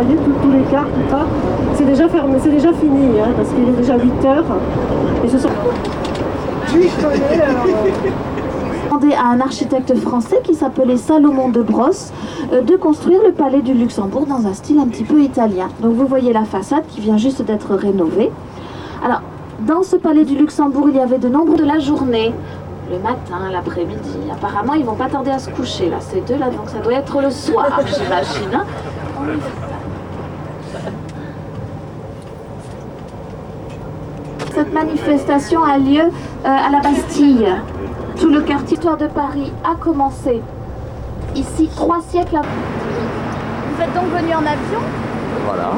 voyez, tous les cars, tout ça, c'est déjà fermé, c'est déjà fini, hein, parce qu'il est déjà 8 heures. Et ce sont... Lui, je connais, alors... demandé à un architecte français qui s'appelait Salomon de Brosse de construire le palais du Luxembourg dans un style un petit peu italien. Donc vous voyez la façade qui vient juste d'être rénovée. Alors, dans ce palais du Luxembourg, il y avait de nombreux de la journée, le matin, l'après-midi. Apparemment, ils vont pas tarder à se coucher, là, ces deux-là, donc ça doit être le soir, j'imagine. Hein. Cette manifestation a lieu à la Bastille. Tout le quartier de Paris a commencé ici 3 siècles avant. Vous êtes donc venu en avion? Voilà.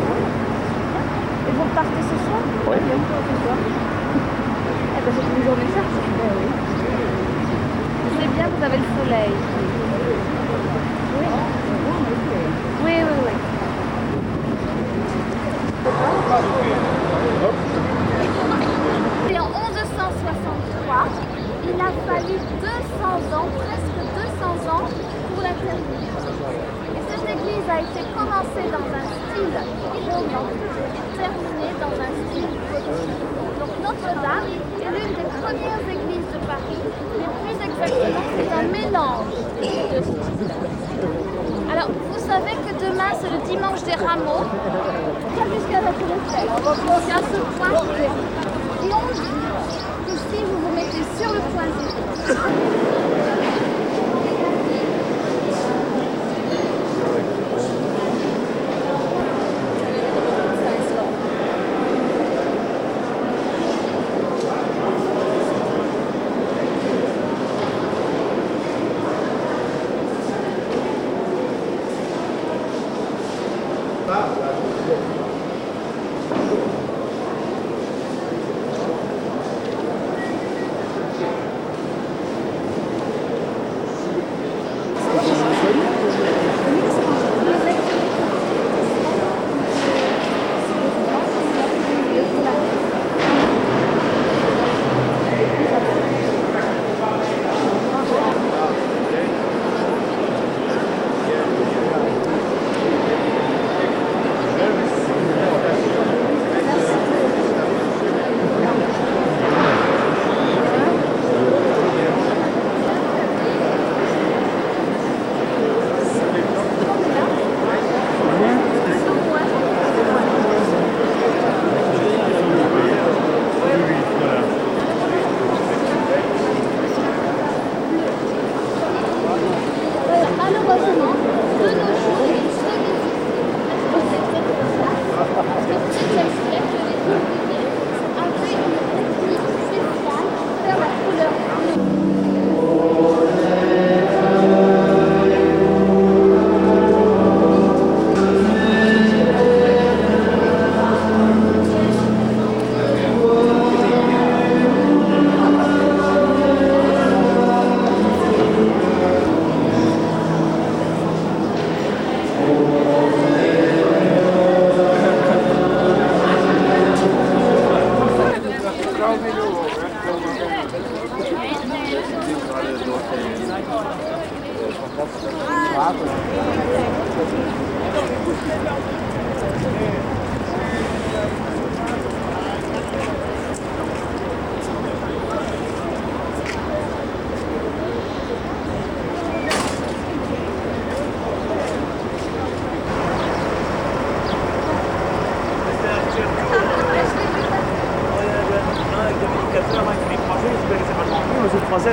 Et vous repartez ce soir? Oui. Ce soir. Eh ben c'est une journée chargée. Ben oui. C'est bien, vous avez le soleil. Oui. Oui, oui, oui. Et en 1163, il a fallu 200 ans, presque 200 ans, pour la terminer. Et cette église a été commencée dans un style roman et terminée dans un style gothique. Donc Notre-Dame est l'une des premières églises de Paris, mais plus exactement, c'est un mélange de styles. Alors, vous savez que demain, c'est le dimanche des rameaux, jusqu'à la Tour Eiffel, jusqu'à ce point. Et on dit que si vous vous mettez sur le point zéro,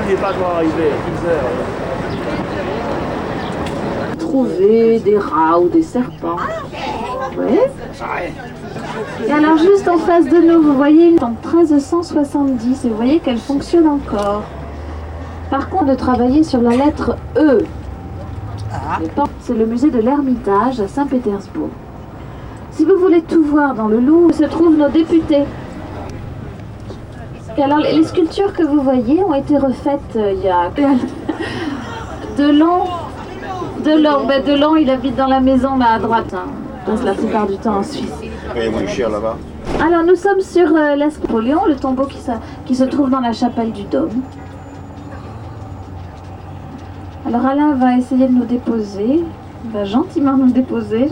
Il n'est pas encore arrivé, trouver des rats ou des serpents. Oui. Et alors juste en face de nous, vous voyez une en 1370 et vous voyez qu'elle fonctionne encore. Par contre, de travailler sur la lettre E. C'est le musée de l'Ermitage à Saint-Pétersbourg. Si vous voulez tout voir dans le Louvre, se trouvent nos députés. Et alors, les sculptures que vous voyez ont été refaites il y a... Delon, il habite dans la maison là à droite, hein. Passe la plupart du temps en Suisse. Il est moins cher là-bas. Alors nous sommes sur l'Escroléon, le tombeau qui se trouve dans la chapelle du Dôme. Alors Alain va essayer de nous déposer, il va gentiment nous déposer.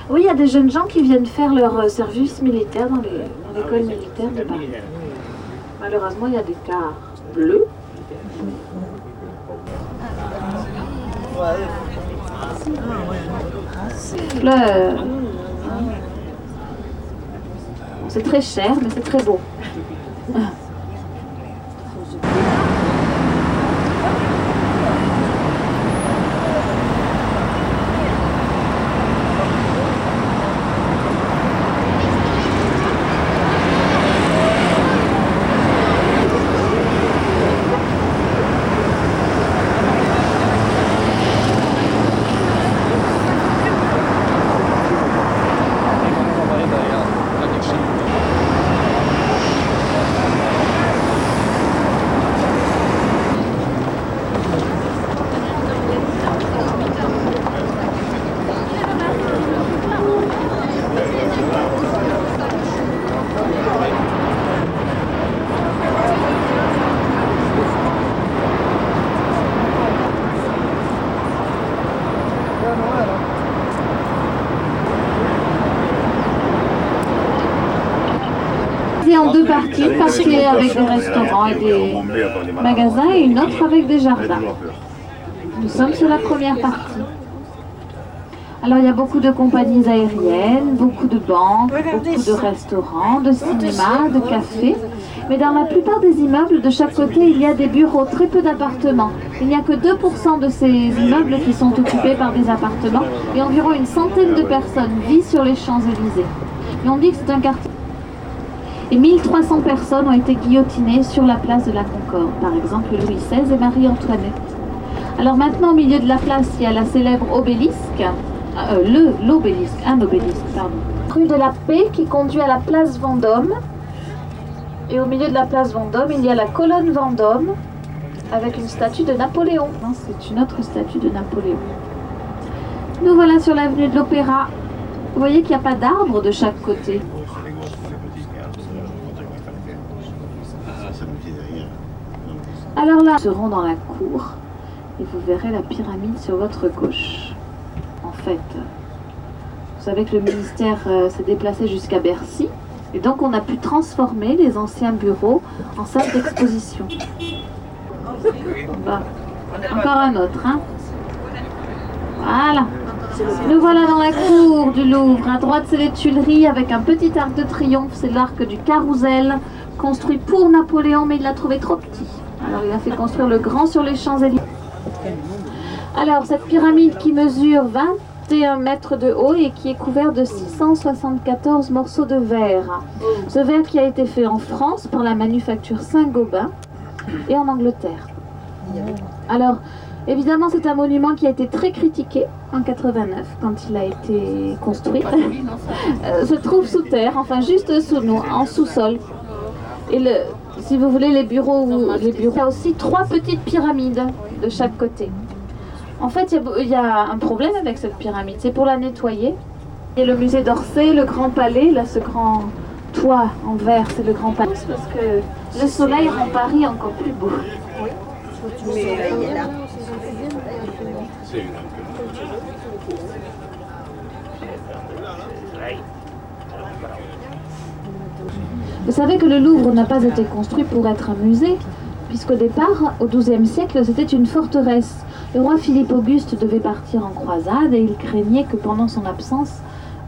Oui, il y a des jeunes gens qui viennent faire leur service militaire dans l'école militaire de Paris. Malheureusement, il y a des cars bleus. Fleurs. C'est très cher, mais c'est très beau. En deux parties, partie avec des restaurants et des magasins et une autre avec des jardins. Nous sommes sur la première partie. Alors il y a beaucoup de compagnies aériennes, beaucoup de banques, beaucoup de restaurants, de cinémas, de cafés. Mais dans la plupart des immeubles, de chaque côté, il y a des bureaux, très peu d'appartements. Il n'y a que 2% de ces immeubles qui sont occupés par des appartements et environ une centaine de personnes vivent sur les Champs-Élysées. Et on dit que c'est un quartier. Et 1300 personnes ont été guillotinées sur la place de la Concorde, par exemple Louis XVI et Marie-Antoinette. Alors maintenant, au milieu de la place, il y a la célèbre obélisque, un obélisque, pardon. Rue de la Paix qui conduit à la place Vendôme. Et au milieu de la place Vendôme, il y a la colonne Vendôme avec une statue de Napoléon. Non, c'est une autre statue de Napoléon. Nous voilà sur l'avenue de l'Opéra. Vous voyez qu'il n'y a pas d'arbres de chaque côté. Alors là, nous serons dans la cour et vous verrez la pyramide sur votre gauche. En fait, vous savez que le ministère s'est déplacé jusqu'à Bercy et donc on a pu transformer les anciens bureaux en salle d'exposition. Encore un autre, hein. Voilà. Nous voilà dans la cour du Louvre. À droite, c'est les Tuileries avec un petit arc de triomphe. C'est l'arc du Carrousel, construit pour Napoléon, mais il l'a trouvé trop petit. Alors il a fait construire le grand sur les Champs-Élysées. Alors cette pyramide qui mesure 21 mètres de haut et qui est couverte de 674 morceaux de verre. Ce verre qui a été fait en France par la manufacture Saint-Gobain et en Angleterre. Alors, évidemment, c'est un monument qui a été très critiqué en 89 quand il a été construit. Se trouve sous terre, enfin juste sous nous, en sous-sol. Et si vous voulez, les bureaux, il y a aussi 3 petites pyramides de chaque côté. En fait, il y a un problème avec cette pyramide, c'est pour la nettoyer. Et le musée d'Orsay, le Grand Palais, là, ce grand toit en verre, c'est le Grand Palais. Parce que le soleil rend Paris encore plus beau. Vous savez que le Louvre n'a pas été construit pour être un musée, puisqu'au départ, au XIIe siècle, c'était une forteresse. Le roi Philippe Auguste devait partir en croisade et il craignait que pendant son absence,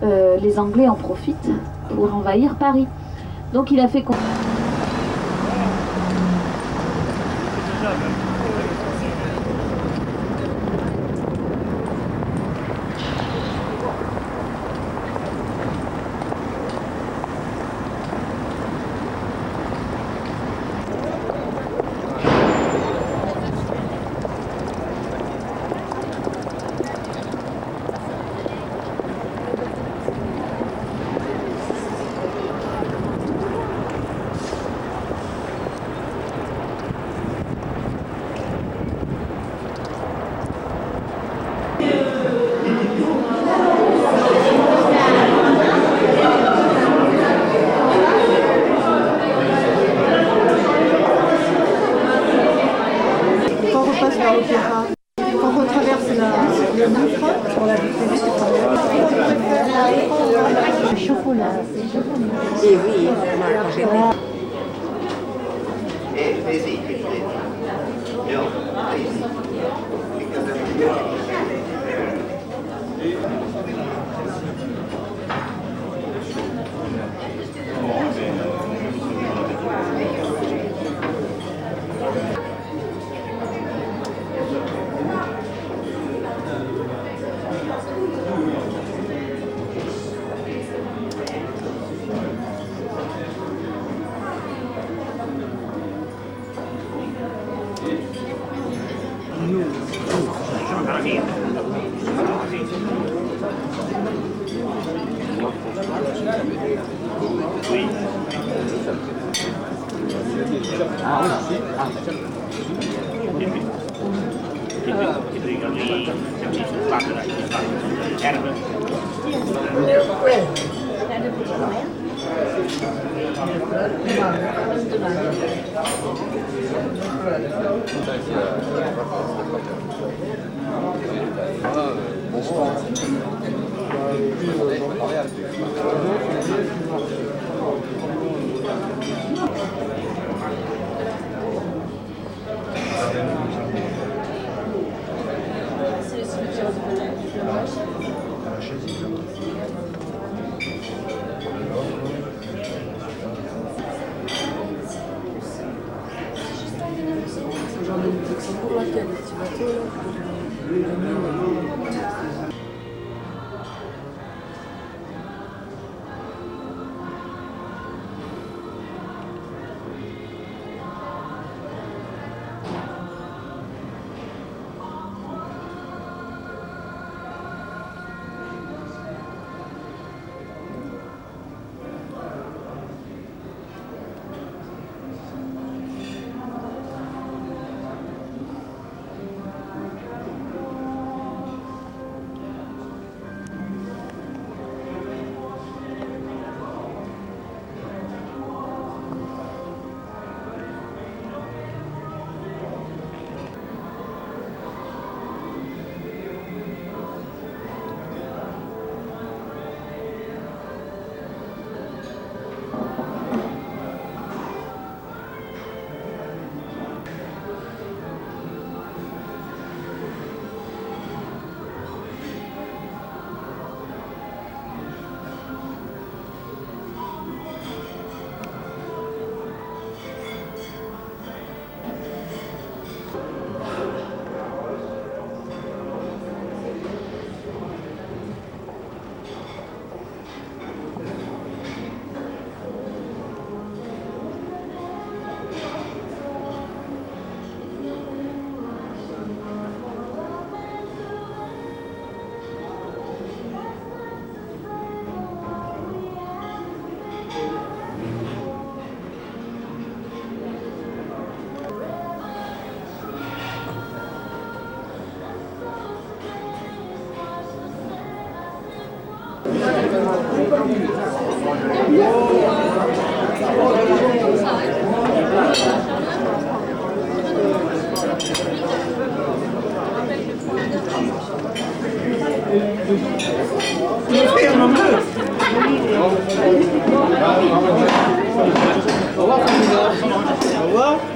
les Anglais en profitent pour envahir Paris. Donc il a fait... Quand on traverse le Louvre, sur la vitesse, c'est chocolat. Et oui,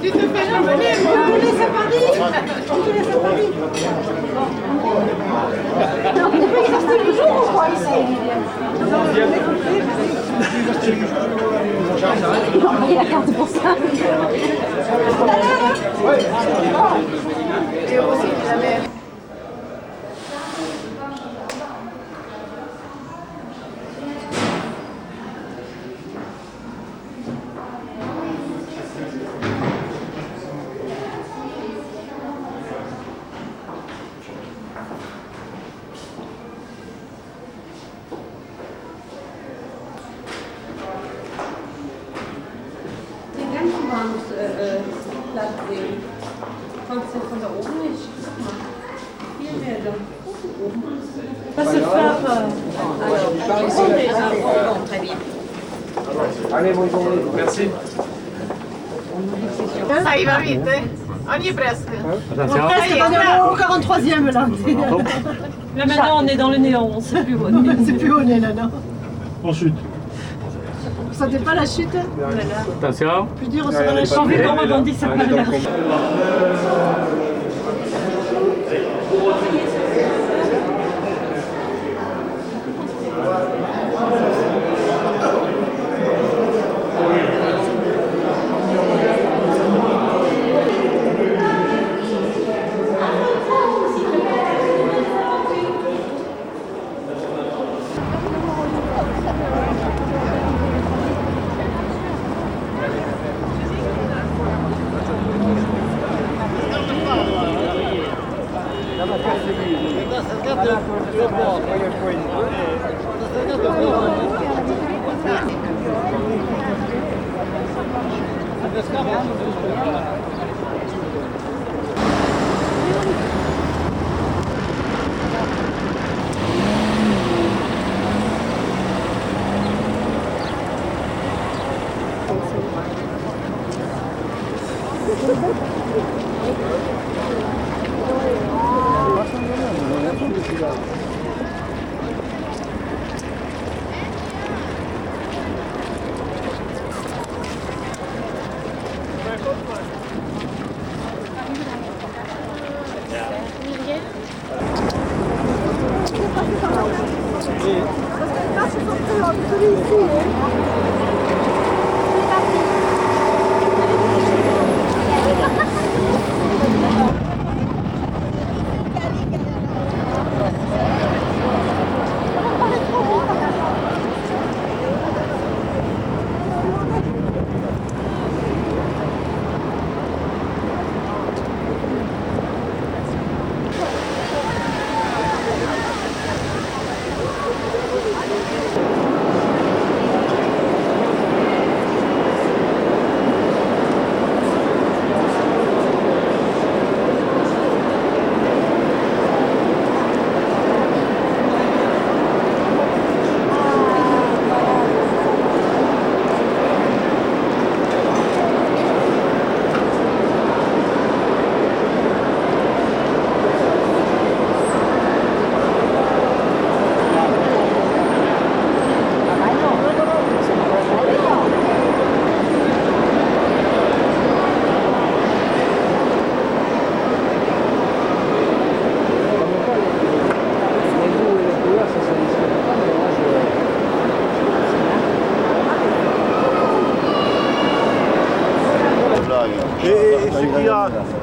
Tu te fais l'envoler, on te laisse à Paris. On te laisse à Paris. Il peut y rester le jour ou quoi ici? Il a envoyé la carte pour ça. Et aussi la mère. Platz sehen. Kannst du von da oben nicht? Guck mal. Viel mehr da. Oben. Was ist Farbe? Très bien. Allez, bonne journée. Merci. Ça y va vite, hein? On y est presque. Attention. Au 43e là. Là maintenant on est dans le néant, on ne sait plus où on est. C'est plus où on est là, non? On chute. Vous sentez pas la chute? Attention. Je veux dire, on sera la chute. J'ai envie qu'on rebondisse ça par là.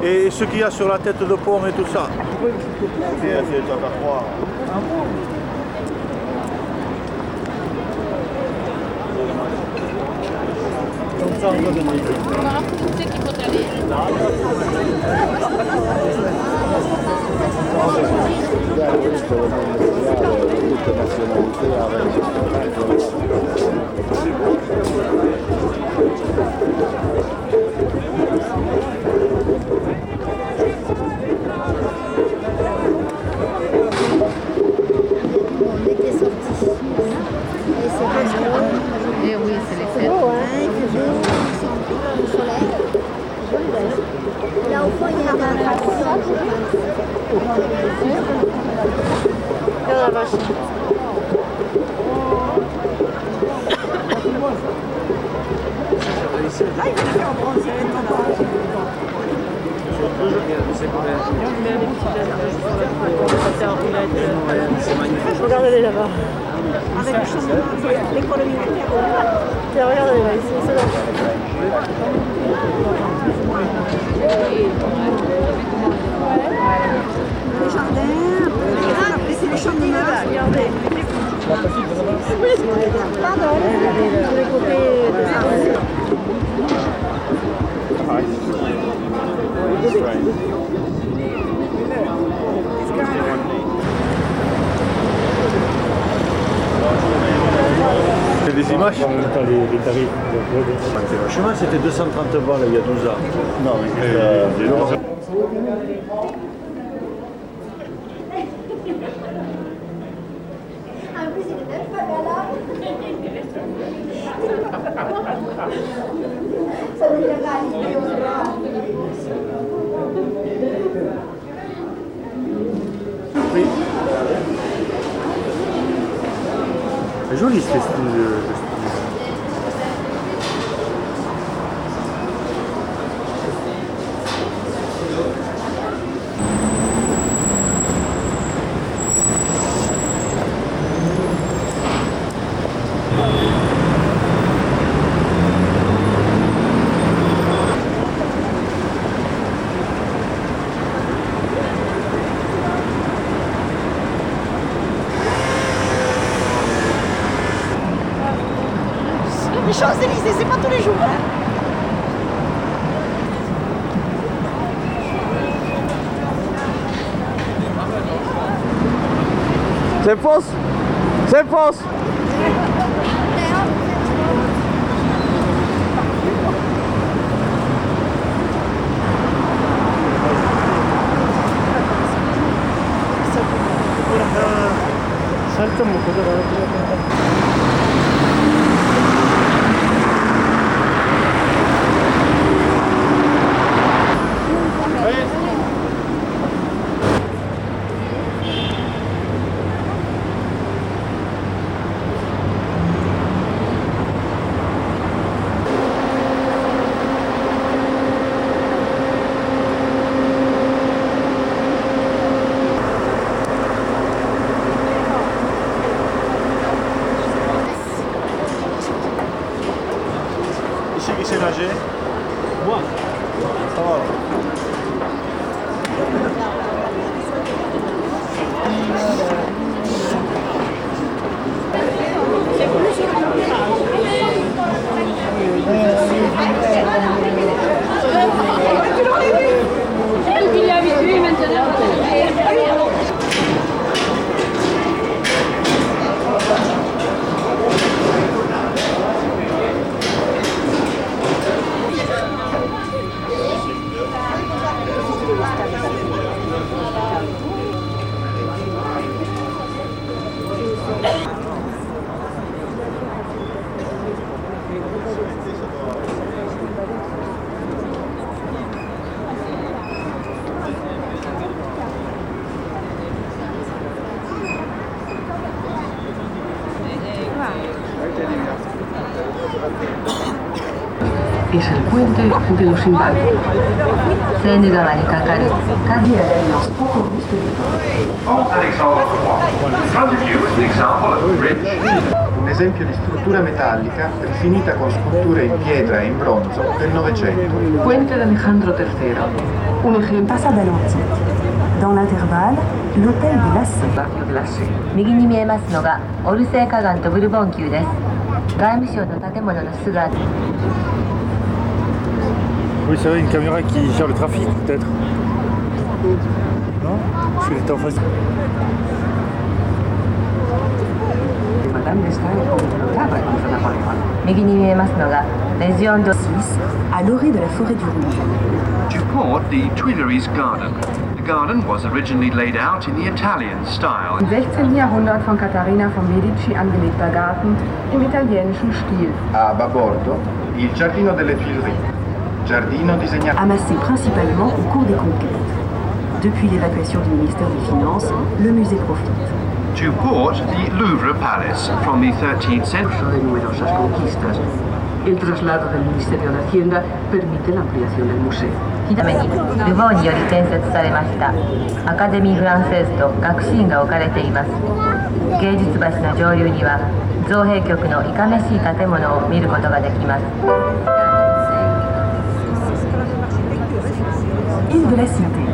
Et ce qu'il y a sur la tête de pomme et tout ça. On était sortis. Et c'est Regarde la vache. Regardez là-bas. Tiens, regardez là, ici, c'est là. Les jardins, après c'est les champs de Mars, regardez. Oui, pardon. Sur les côtés des arbres. C'est des images. Les tarifs. Le chemin c'était 230 balles il y a 12 ans. Non, c'est joli ce style. Les Champs-Élysées, c'est pas tous les jours. Hein. C'est fausse. C'est fausse. 살짝 먹고 Ici qui sait nager? Moi. Ça va. Il est habitué maintenant. Es el puente de los inválidos. Seine川に架かる鍵屋での Un esempio di struttura metallica rifinita con sculture in pietra e in bronzo del Novecento. Puente de Alejandro III. Un ejemplo. Façade à l'antique. Dans l'intervalle, l'hôtel de Lassé. 右に見えますのがオルセー河岸とブルボン宮です。外務省の建物のすぐあたり。 Oui, c'est vrai, une caméra qui gère le trafic, peut-être. Non? Parce qu'il était en face. À l'orée de la forêt du Rouge. To port the Tuileries Garden. The garden was originally laid out in the Italian style. Im 16. Jahrhundert von Katharina von Medici angelegter Garten im italienischen Stil. A Babordo, il Giardino delle Tuileries. Giardino disegnato. Amassé principalement au cours des conquêtes. Depuis l'évacuation du ministère des Finances, le musée profite. To port the Louvre Palace from the 13th century. De numerosas conquistas. El traslado del Ministerio de Hacienda permite la ampliación del museo. ためにルボーにより建設されましたアカデミー・フランセーズと学士院が置かれています。芸術橋の上流には造幣局のいかめしい建物を見ることができます。 Île de la Cité.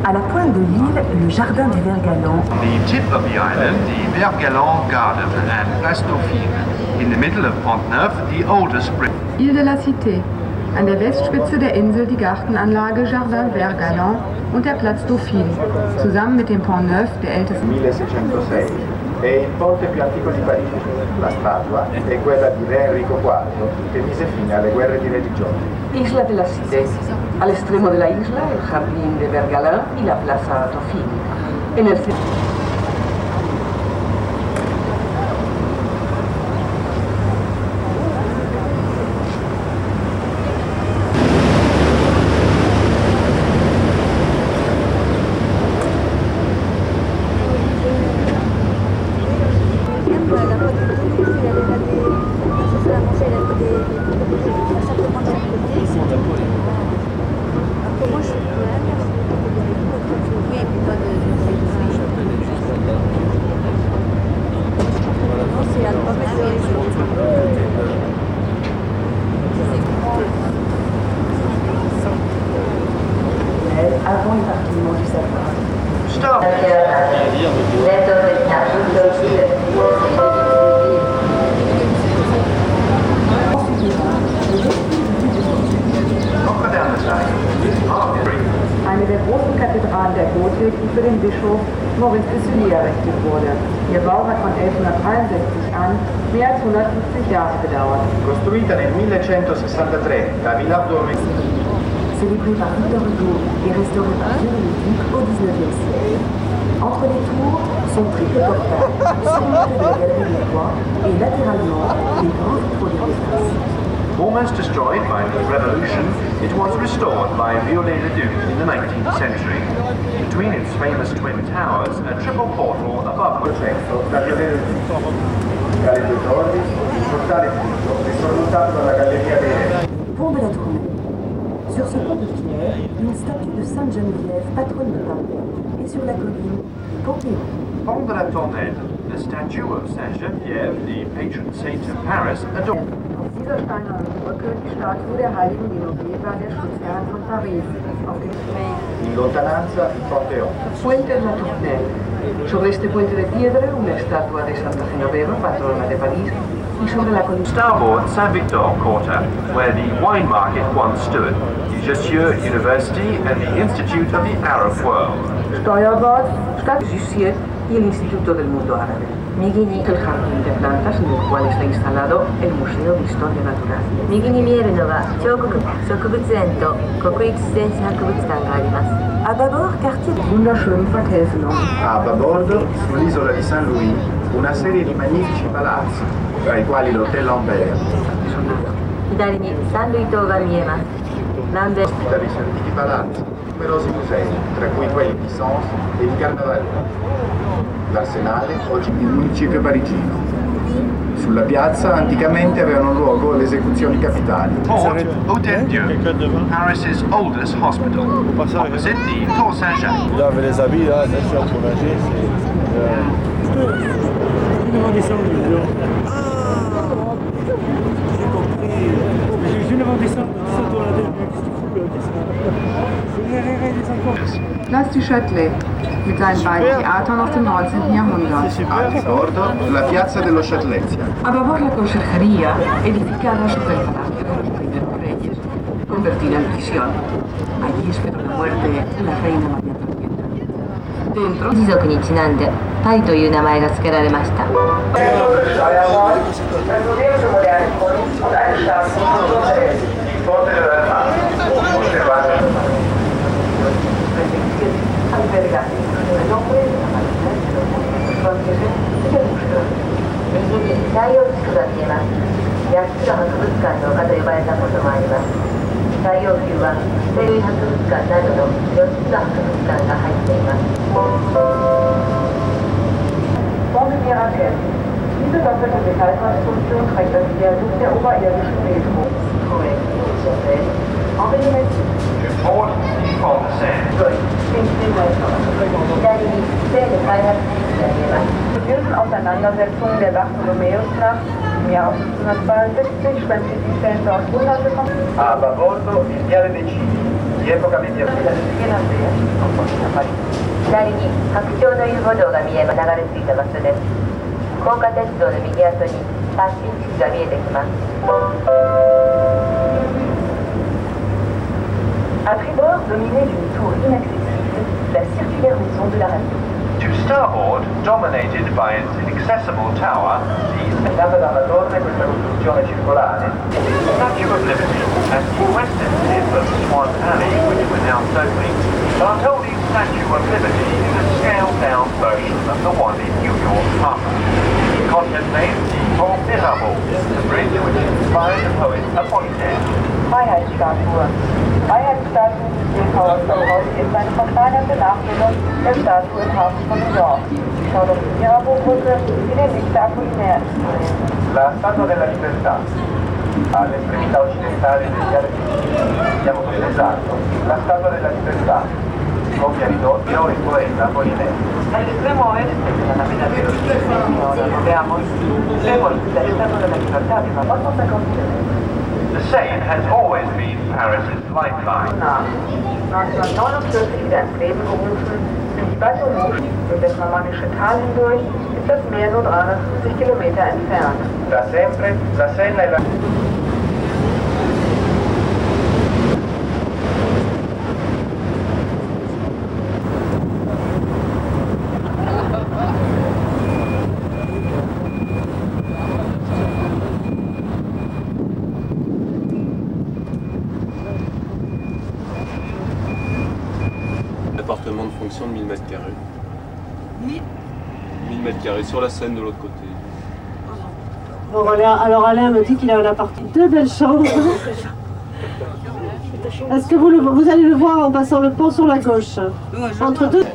À la pointe de l'île, le jardin du Vert-Galant. The tip of the island, the Vert-Galant Garden and Place Dauphine. In the middle of Pont-Neuf, the oldest bridge. Île de la Cité. An der Westspitze der Insel die Gartenanlage Jardin Vert-Galant und der Platz Dauphine, zusammen mit dem Pont-Neuf, der ältesten. 1606. È il ponte più antico di Parigi. La statua è quella di Re Enrico IV, che mise fine alle guerre di religione. Isla de la Cité. Al extremo de la isla, el jardín de Vert-Galant y la plaza Dauphine. En el Eine der großen Kathedralen der Gotik, die für den Bischof Maurice de Sully errichtet wurde. Ihr Bau hat von 1163 an mehr als 150 Jahre gedauert. Costruita nel 1163 da Villa Dormez. Célébrée par Victor Hugo et restaurée par Pierre le Duc au XIXe siècle. Entre les tours, son triple portail, surmonté de la galerie des rois, et latéralement, les grands vitraux des Renaissance. Almost destroyed by the Revolution, it was restored by Viollet-le-Duc in the 19th century. Between its famous twin towers, a triple portal above which da Viollet-le-Duc. Tra le due torri, il portale punto è sormontato dalla galleria dei Re. Pont de la Tournelle. Sur ce pont de pierre, une statue de Sainte Geneviève, patronne de Paris, et sur la colline, Panthéon. Pont de la Tournelle, the statue of Sainte Geneviève, the patron saint of Paris, adorned. Auf dieser steinernen Brücke die Statue der heiligen Genoveva, der Schutzherrin von Paris. Auf dem In lontananza il Panthéon. Puente de la Tournelle. Sobre este puente de piedra, una estatua de Santa Genoveva, patrona de París, y sobre la colina. Starboard Saint-Victor Quarter, where the wine market once stood, the Jussieu University and the Institute of the Arab World. Steuerbord, Stadt Jussieu y el Instituto del Mundo Árabe. Migini, el jardín de plantas en el cual está instalado el Museo de Historia Natural. 右に見えるのが彫刻植物園と国立自然史博物館があります。À bâbord, quartier. Wunderschönen Verkehrsung. A Babordo, sull'isola di Saint Louis, una serie di magnifici palazzi, tra i quali l'Hotel Lambert. 左に三塁塔が見えます。ランベル Ospita dei suoi antichi palazzi, numerosi musei, tra cui quelli di Sens e di Carnavalet. L'Arsenale, oggi il municipio parigino. Sulla piazza anticamente avevano luogo le esecuzioni capitali. Port Hôtel-Dieu, Paris's oldest hospital, opposite the Tour Saint-Jacques. Là, avec les habits, là, attention pour nager, c'est... Je ne descendre, j'ai compris. Je ne descendre, descendre la tête, Place du Châtelet mit seinen beiden Theatern aus dem 19. Jahrhundert. A ricordo, la piazza dello Châtelet. A favor la conserjería, edificada sobre el palacio de los primeros reyes, convertida en prisión. Allí esperó la muerte la reina María Antonieta. Dentro, 貴族にちなんでパイという名前が付けられました。右に大王地区が見えます。8つの博物館の丘と呼ばれたこともあります。最要級は生類博物館などの4つの博物館が入っています。Pont de Miracel. Diese doppelte Metallkonstruktion trägt das Viadukt der oberirdischen Metro. Port Pont de Seine. Die bösen Auseinandersetzungen der Bartholomäusnacht im Jahr 1572 schwemmte die Seine dort hunderte von... A Bavoldo il viale dei Cigli, di epoca medievale. 左に白鳥の遊歩道が見えば流れ着いた場所です。高架鉄道の右後に発進地が見えてきます。À tribord, dominé d'une tour inaccessible, la circulaire maison de la radio. To starboard, dominated by its inaccessible tower, the Segnata da una torre questa costruzione circolare. Statue of Liberty and the western tip of Swan Alley, which was announced opening, Bartholdi's Statue of Liberty is a scaled-down version of the one in New York Harbor. It contemplates the Pont Mirabeau, the bridge which inspired the poet Apollinaire. Freiheitsstatue. Freiheitsstatue des Bildhauers Bartholdi ist eine verkleinerte Nachbildung der Statue im Hafen von New York. Sie schaut auf die Mirabeau-Brücke, die den Lichter Apollinaire ist. La Statua della Libertà, all'estremità occidentale del viale dei Cigli, abbiamo presentato la Statua della Libertà, copia di doppio il poeta Apollinaire. All'estremo oeste della navetta dello Signore troviamo la Statua della Libertà di 450 The Seine has always been Paris's lifeline. 1949 wieder ins Leben gerufen, sind die Bateaux Mouches durch das normannische Tal hindurch, ist das Meer nur 350 Kilometer entfernt. Da sempre la Senna e la... Appartement de fonction de 1000 mètres carrés. 1000 mètres carrés sur la Seine de l'autre côté. Bon, alors Alain me dit qu'il a un appartement. Deux belles chambres. Est-ce que vous allez le voir en passant le pont sur la gauche? Entre deux.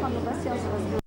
Quando vai ser as